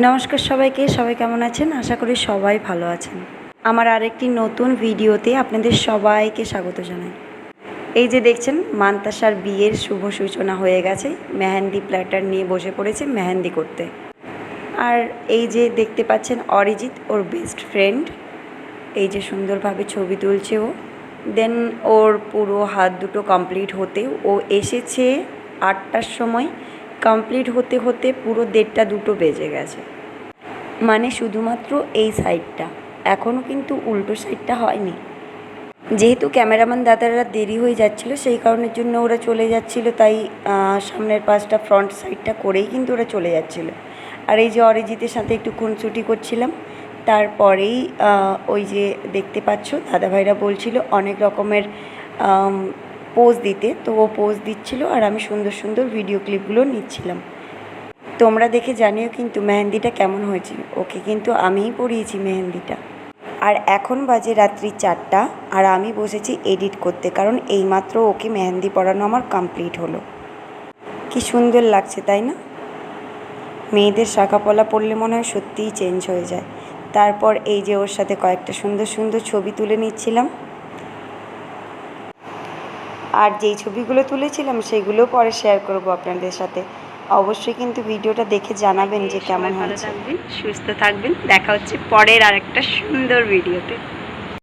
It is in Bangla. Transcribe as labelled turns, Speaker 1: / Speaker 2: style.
Speaker 1: নমস্কার সবাইকে, সবাই কেমন আছেন? আশা করি সবাই ভালো আছেন। আমার আরেকটি নতুন ভিডিওতে আপনাদের সবাইকে স্বাগত জানাই। এই যে দেখছেন, মান্তাসার বিয়ের শুভ সূচনা হয়ে গেছে। মেহেন্দি প্ল্যাটার নিয়ে বসে পড়েছে মেহেন্দি করতে। আর এই যে দেখতে পাচ্ছেন অরিজিৎ, ওর বেস্ট ফ্রেন্ড, এই যে সুন্দরভাবে ছবি তুলছে ও। দেন ওর পুরো হাত দুটো কমপ্লিট হতে ও এসেছে 8টার সময়। কমপ্লিট হতে হতে পুরো 1:30 2টো বেজে গেছে। মানে শুধুমাত্র এই সাইডটা, এখনও কিন্তু উল্টো সাইডটা হয়নি। যেহেতু ক্যামেরাম্যান দাদারা দেরি হয়ে যাচ্ছিলো, সেই কারণের জন্য ওরা চলে যাচ্ছিলো, তাই সামনের পাশটা ফ্রন্ট সাইডটা করেই কিন্তু ওরা চলে যাচ্ছিলো। আর এই যে অরিজিতের সাথে একটু খুনসুটি করছিলাম। তারপরেই ওই যে দেখতে পাচ্ছ দাদাভাইরা বলছিল অনেক রকমের পোজ দিতে, তো ও পোজ দিচ্ছিলো আর আমি সুন্দর সুন্দর ভিডিও ক্লিপগুলো নিচ্ছিলাম। তোমরা দেখে জানিও কিন্তু মেহেন্দিটা কেমন হয়েছে। ওকে কিন্তু আমিই পরিয়েছি মেহেন্দিটা। আর এখন বাজে রাত্রি 4টা, আর আমি বসেছি এডিট করতে, কারণ এইমাত্র ওকে মেহেন্দি পরানো আমার কমপ্লিট হলো। কি সুন্দর লাগছে তাই না? মেয়েদের শাঁখাপলা পরলে মনে হয় সত্যিই চেঞ্জ হয়ে যায়। তারপর এই যে ওর সাথে কয়েকটা সুন্দর সুন্দর ছবি তুলে নিচ্ছিলাম। আর যেই ছবিগুলো তুলেছিলাম সেগুলোও পরে শেয়ার করব আপনাদের সাথে। অবশ্যই কিন্তু ভিডিওটা দেখে জানাবেন যে কেমন হয়েছে।
Speaker 2: সুস্থ থাকবেন। দেখা হচ্ছে পরের আরেকটা সুন্দর ভিডিওতে।